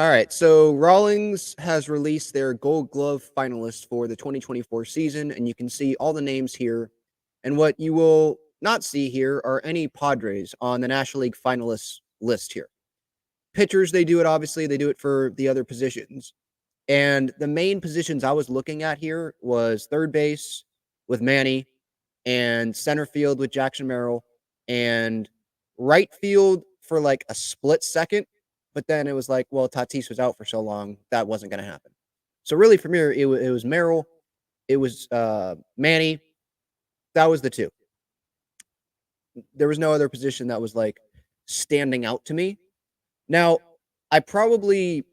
All right, so Rawlings has released their Gold Glove finalists for the 2024 season, and you can see all the names here. And what you will not see here are any Padres on the National League finalists list here. Pitchers, they do it, obviously, they do it for the other positions. And the main positions I was looking at here was third base with Manny, and center field with Jackson Merrill, and right field for like a split second. But then it was like, well, Tatis was out for so long, that wasn't going to happen. So really, for me, it was Merrill, it was Manny. That was the two. There was no other position that was like standing out to me. Now, I probably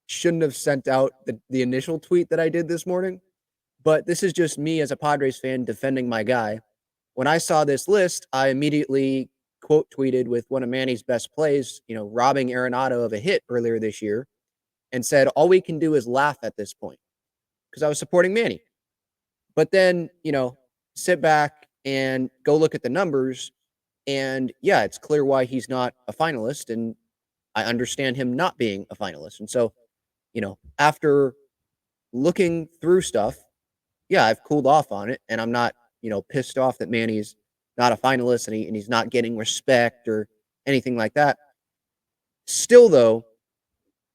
shouldn't have sent out the initial tweet that I did this morning, but this is just me as a Padres fan defending my guy. When I saw this list, I immediately quote tweeted with one of Manny's best plays, robbing Arenado of a hit earlier this year, and said, all we can do is laugh at this point, because I was supporting Manny. But then, sit back and go look at the numbers. And yeah, it's clear why he's not a finalist. And I understand him not being a finalist. And so, after looking through stuff, yeah, I've cooled off on it, and I'm not, pissed off that Manny's not a finalist and he's not getting respect or anything like that. Still, though,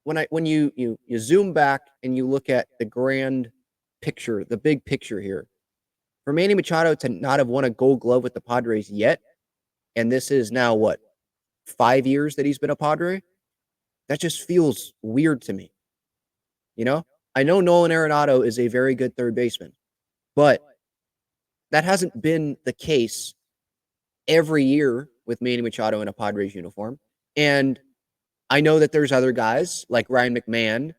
when you zoom back and you look at the grand picture, the big picture here, for Manny Machado to not have won a Gold Glove with the Padres yet, and this is now what, 5 years that he's been a Padre, that just feels weird to me. I know Nolan Arenado is a very good third baseman, but that hasn't been the case every year with Manny Machado in a Padres uniform. And I know that there's other guys like Ryan McMahon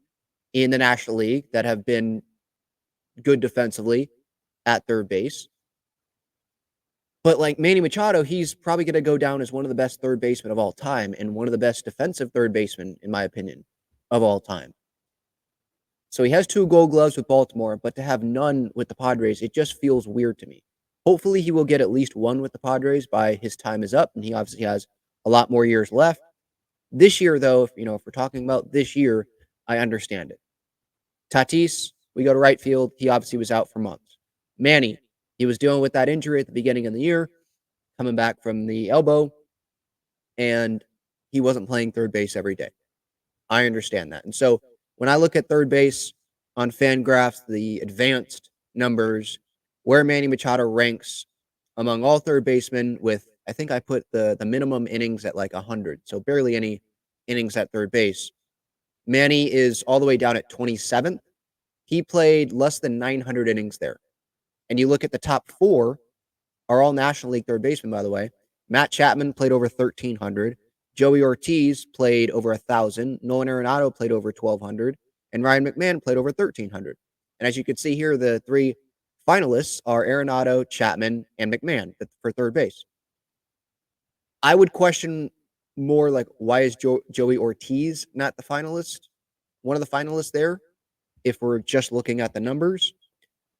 in the National League that have been good defensively at third base. But like Manny Machado, he's probably going to go down as one of the best third basemen of all time and one of the best defensive third basemen, in my opinion, of all time. So he has 2 Gold Gloves with Baltimore, but to have none with the Padres, it just feels weird to me. Hopefully he will get at least one with the Padres by his time is up, and he obviously has a lot more years left. This year, though, if we're talking about this year, I understand it. Tatis, we go to right field. He obviously was out for months. Manny, he was dealing with that injury at the beginning of the year, coming back from the elbow, and he wasn't playing third base every day. I understand that. And so when I look at third base on Fangraphs, the advanced numbers, where Manny Machado ranks among all third basemen with, I think I put the minimum innings at like 100, so barely any innings at third base. Manny is all the way down at 27th. He played less than 900 innings there. And you look at the top 4 are all National League third basemen, by the way. Matt Chapman played over 1,300. Joey Ortiz played over 1,000. Nolan Arenado played over 1,200. And Ryan McMahon played over 1,300. And as you can see here, the 3 finalists are Arenado, Chapman, and McMahon for third base. I would question more like, why is Joey Ortiz not the finalist? One of the finalists there, if we're just looking at the numbers.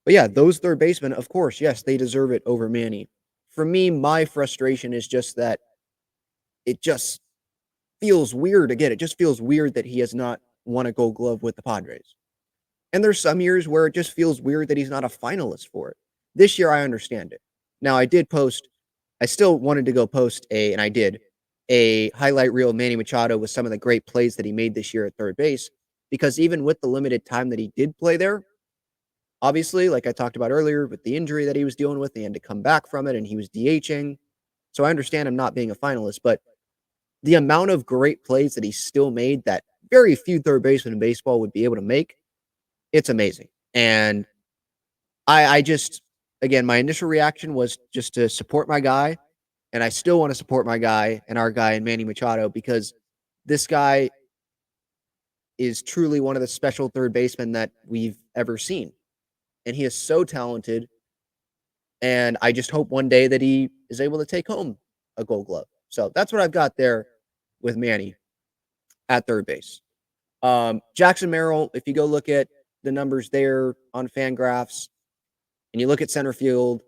But yeah, those third basemen, of course, yes, they deserve it over Manny. For me, my frustration is just that it just feels weird. Again, it just feels weird that he has not won a Gold Glove with the Padres. And there's some years where it just feels weird that he's not a finalist for it. This year, I understand it. Now, I still wanted to go post and I did, a highlight reel of Manny Machado with some of the great plays that he made this year at third base. Because even with the limited time that he did play there, obviously, like I talked about earlier, with the injury that he was dealing with, he had to come back from it and he was DHing. So I understand him not being a finalist, but the amount of great plays that he still made that very few third basemen in baseball would be able to make, it's amazing. And I just, again, my initial reaction was just to support my guy. And I still want to support my guy and our guy in Manny Machado, because this guy is truly one of the special third basemen that we've ever seen. And he is so talented. And I just hope one day that he is able to take home a Gold Glove. So that's what I've got there with Manny at third base. Jackson Merrill, if you go look at the numbers there on Fangraphs and you look at center field,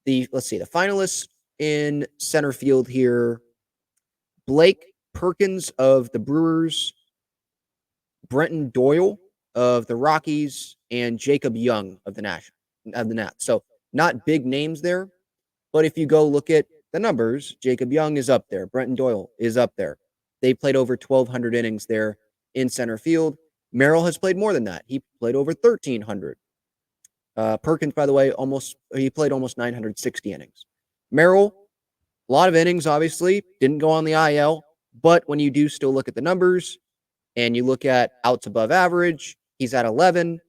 let's see, the finalists in center field here, Blake Perkins of the Brewers, Brenton Doyle of the Rockies, and Jacob Young of the Nats. So not big names there, but if you go look at the numbers, Jacob Young is up there. Brenton Doyle is up there. They played over 1,200 innings there in center field. Merrill has played more than that. He played over 1,300. Perkins, by the way, he played almost 960 innings. Merrill, a lot of innings, obviously, didn't go on the IL, but when you do still look at the numbers and you look at outs above average, he's at 11,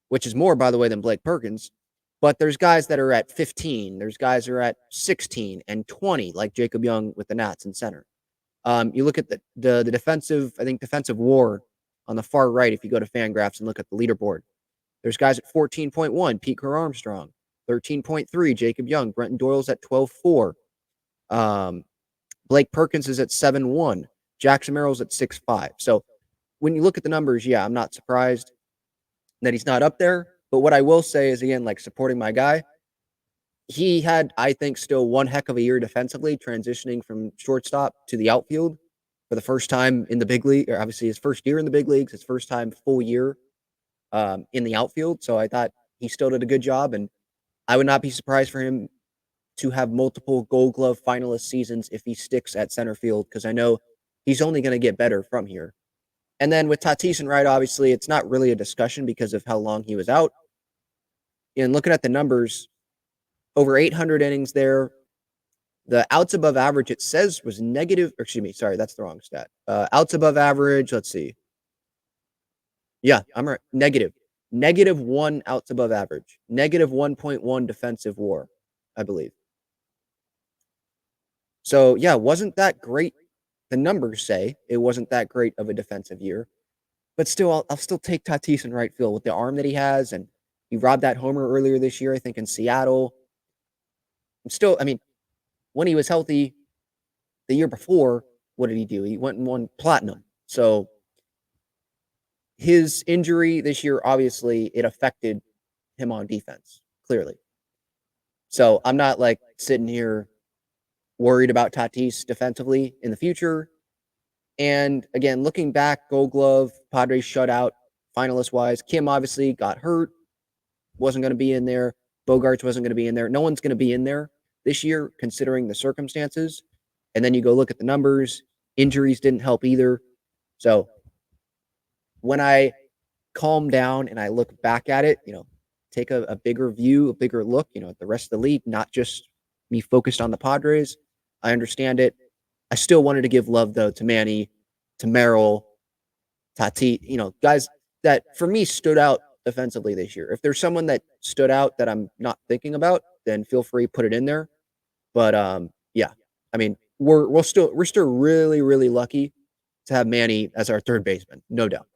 which is more, by the way, than Blake Perkins. But there's guys that are at 15. There's guys that are at 16 and 20, like Jacob Young with the Nats in center. You look at the defensive WAR on the far right. If you go to Fangraphs and look at the leaderboard, there's guys at 14.1, Pete Kerr Armstrong, 13.3, Jacob Young, Brenton Doyle's at 12.4. Blake Perkins is at 7.1, Jackson Merrill's at 6.5. So when you look at the numbers, yeah, I'm not surprised that he's not up there. But what I will say is, again, like supporting my guy, he had, I think, still one heck of a year defensively, transitioning from shortstop to the outfield for the first time in the big league, or obviously his first year in the big leagues, his first time full year in the outfield. So I thought he still did a good job, and I would not be surprised for him to have multiple Gold Glove finalist seasons if he sticks at center field, because I know he's only going to get better from here. And then with Tatis and Wright, obviously, it's not really a discussion because of how long he was out. And looking at the numbers, over 800 innings there. The outs above average, it says, was negative. Or excuse me, sorry, that's the wrong stat. Outs above average, let's see. Yeah, I'm right. Negative 1 outs above average. Negative 1.1 defensive WAR, I believe. So, yeah, wasn't that great. The numbers say it wasn't that great of a defensive year. But still, I'll still take Tatis in right field with the arm that he has. And he robbed that homer earlier this year, I think, in Seattle. I mean, when he was healthy the year before, what did he do? He went and won platinum. So his injury this year, obviously, it affected him on defense, clearly. So I'm not like sitting here worried about Tatis defensively in the future. And again, looking back, Gold Glove, Padres shutout, finalist wise. Kim obviously got hurt, wasn't going to be in there. Bogarts wasn't going to be in there. No one's going to be in there this year, considering the circumstances. And then you go look at the numbers. Injuries didn't help either. So when I calm down and I look back at it, take a bigger view, a bigger look, at the rest of the league, not just me focused on the Padres. I understand it. I still wanted to give love, though, to Manny, to Merrill, Tatis, guys that for me stood out defensively this year. If there's someone that stood out that I'm not thinking about, then feel free to put it in there. But yeah, I mean, we're still really, really lucky to have Manny as our third baseman, no doubt.